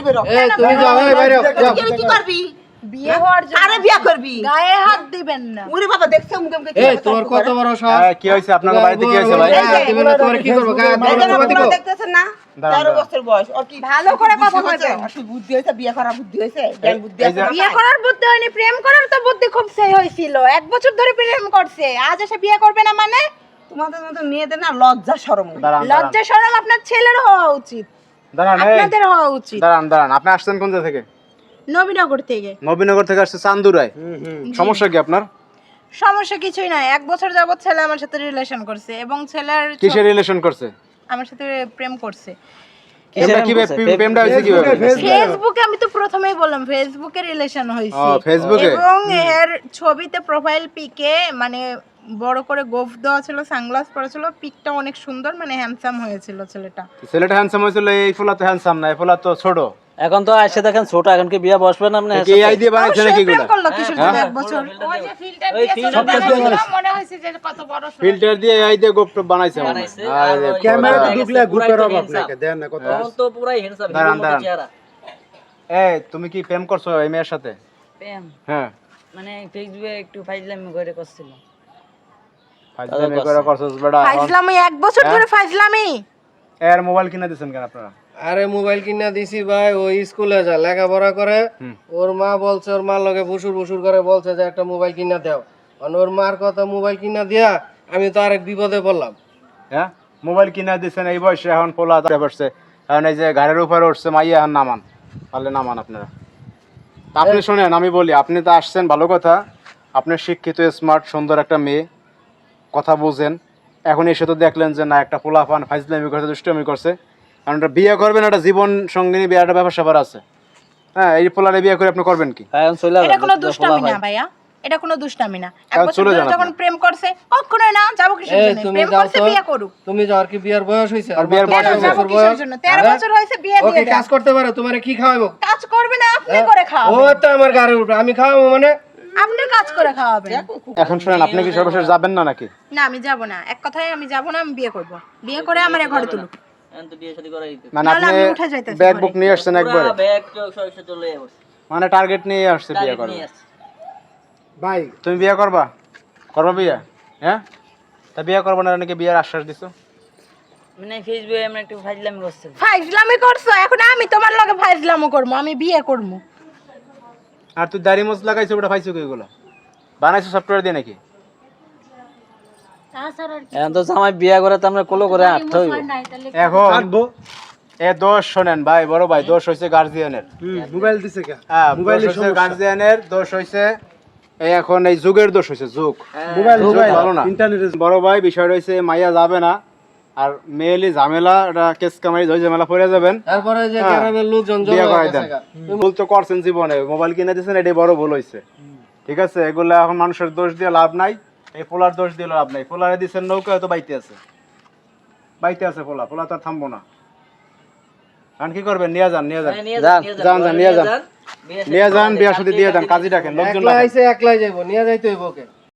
বেরো তুমি যাও বাইরে যাও কি করবি বিয়ে হওয়ার জন্য আরে বিয়ে করবি গায়ে হাত দিবেন না। ওরে বাবা দেখছ মুখে মুখে এই তোর কত বড় সাহস কি হইছে আপনার বাড়িতে কি হইছে ভাই তুমি না তোমার কি করব গায়ে দিবো দেখতেছেন না 13 বছর বয়স ওর কি ভালো করে কথা বলবে। আসলে বুদ্ধি হইছে বিয়ে করার বুদ্ধি হইছে জ্ঞান বুদ্ধি আছে বিয়ে করার বুদ্ধি হয়নি, প্রেম করার তো বুদ্ধি খুব সেই হয়েছিল। 1 বছর ধরে প্রেম করছে, আজ এসে বিয়ে করবে না মানে? তোমাদের মতো মেয়েদের না লজ্জা শরম লজ্জা শরম আপনার ছেলের হওয়া উচিত, আপনাদের হওয়া উচিত। দাঁড়ান আপনি আসছেন কোন জায়গা থেকে নবীনগর থেকে। নবীনগর থেকে আসছে চান্দুরায় সমস্যা কি আপনার সমস্যা কিছুই নাই। 1 বছর যাবত ছেলে আমার সাথে রিলেশন করছে এবং ছেলের কিসের রিলেশন করছে আমার সাথে প্রেম করছে প্রেমটা হইছে কিভাবে ফেসবুকে। আমি তো প্রথমেই বললাম ফেসবুকে রিলেশন হইছে। ফেসবুকে এবং এর ছবিতে প্রোফাইল পিকে মানে বড় করে গোফ দেওয়া ছিল, সানগ্লাস পরা ছিল, পিকটা অনেক সুন্দর, মানে হ্যান্ডসাম হয়েছিল ছেলেটা। ছেলেটা হ্যান্ডসাম হয়েছিল, এই ফুলা তো হ্যান্ডসাম না, এই ফুলা তো ছোট। এখন তো এসে দেখেন ছোট, এখন কি বিয়ে বসবেন আপনি? কি আই দিয়ে বানাইছেন নাকি প্রেম গুলা করলো কিশোর জন্য 1 বছর। ওই যে ফিল্টার দিয়ে মনে হইছে যে কত বড় ফিল্টার দিয়ে আই দিয়ে গোপ বানাইছে মানে ক্যামেরাতে ঢুকলে গ্রুপের অভাব নাকি দেন না কত এখন তো পুরাই হ্যান্ডসাম দাঁড়ান। চেহারা। এই তুমি কি প্রেম করছো এই মেয়ের সাথে? প্রেম হ্যাঁ মানে ফেসবুকে একটু ফাইজলামি করে করছিল। ফাইজলামি করে করছস বেটা। ফাইজলামি 1 বছর ধরে ফাইজলামি। এর মোবাইল কিনে দিছেন কেন আপনারা? আরে মোবাইল কিনা দিছি ভাই, ওই স্কুলে যা লেখাপড়া করে, ওর মা বলছে, ওর মার লগে বুসুর করে বলছে যে একটা মোবাইল কিনা দাও। আর ওর মার কথা মোবাইল কিনা দিয়া আমি তো আরেক বিপদে পড়লাম। হ্যাঁ মোবাইল কিনে দিছেন এই বয়সে, এখন পোলা পড়ছে, এখন এই যে ঘাড়ের উপরে উঠছে মাইয়া, এখন নামান পারলে নামান আপনারা। আপনি শোনেন আমি বলি, আপনি তো আসছেন ভালো কথা, আপনি শিক্ষিত স্মার্ট সুন্দর একটা মেয়ে, কথা বুঝেন। এখন এসে তো দেখলেন যে না একটা পোলা পান ফাইজলামি করছে, দুষ্টমি করছে, কারণ একটা বিয়ে করবেন, একটা জীবন সঙ্গিনী বিয়ের ব্যাপার স্যাপার আছে। হ্যাঁ এই পোলারে বিয়ে করে আপনি করবেন কি? এখন চলে এটা কোনো দুষ্টামি না ভাইয়া, এটা কোনো দুষ্টামি না। 1 বছর চলে ধরে যান যখন প্রেম করছে কখনোই না যাবো কিসের জন্য? প্রেম করছে বিয়ে করুক। তুমি যাও, আর কি বিয়ার বয়স হইছে? আর বিয়ের বয়স কেন যাবো কিসের জন্য? 13 বছর হয়েছে, বিয়ে ওকে দিয়ে দাও। কাজ করতে পারে, তোমারে কি খাওয়াবো? কাজ করবে না আপনি করে ও খাওয়াবেন। তো আমার গাড়ি উঠবে, আমি খাওয়াবো মানে? আপনি কাজ করে খাওয়াবেন। এখন শোনেন, আপনি কি সর্বশেষ যাবেন না নাকি? না আমি যাব না, এক কথায় আমি যাব না, আমি বিয়ে করব। বিয়ে করে আমার ঘরে তুলুক। এখন তো বিয়ে শাদী করাই দিতে মানে নাহলে আপনি আমি উঠে যাইতেছি ব্যাগ ঘরে। বুক নিয়ে আসছেন একবারে, পুরা ব্যাগ সব চলে আসছে, মানে টার্গেট নিয়ে আসছে বিয়ে টার্গেট করবে। নিয়ে আসছে। ভাই তুমি বিয়ে করবা বিয়ে? হ্যাঁ তা বিয়ে করবো না নাকি বিয়ের আশ্বাস দিছো? মানে ফেসবুকে আমরা একটু ফাইজলামি করছিল। ফাইজলামি করছো, এখন আমি তোমার লগে ফাইজলামো করব, আমি বিয়ে করব। আর তুই দাড়ি মোজ লাগাইছো, ওটা পাইছো কি এগুলো? বানাইছো সফটওয়্যার দিয়ে নাকি? এখন তো জামাই বিয়ে করে তো আমরা কোলো করে আটতে হইব। এখন কাটবো। এ দোষ শোনেন ভাই, বড় ভাই, দোষ হইছে গার্জিয়ানের। মোবাইল দিছে কে? হ্যাঁ মোবাইলের মোবাইল হইছে সমস্যা। গার্জিয়ানের, দোষ হইছে এই এখন এই যুগের দোষ হইছে, যুগ মোবাইল যুগ ভালো না। ইন্টারনেটে বড় ভাই বিষয় রয়েছে, মাইয়া যাবে না, আর মেয়েলি ঝামেলা, এটা কেস কামাই ধরে ঝামেলা পড়ে যাবেন। তারপরে যে হ্যাঁ, গ্রামের লোকজন বিয়ে জড়ো করাই হয়ে দেন। গেছে। ভুল তো করছেন জীবনে, মোবাইল কিনে দিয়েছেন, এটাই বড় ভুল হয়েছে। ঠিক আছে, এগুলো এখন মানুষের দোষ দিয়ে লাভ নাই, এই পোলার দোষ দিয়ে লাভ নাই। পোলারে দিচ্ছেন নৌকা, হয়তো বাইতে আছে, পোলা তো আর থামবো না। এখন কি করবেন? নিয়ে যান নিয়ে বিয়া শাদী দিয়ে দেন, কাজী ডাকেন, লোকজন একলা ডাকেন। আইছে একলাই যাইবো, নিয়ে যাইতে হইব ওকে।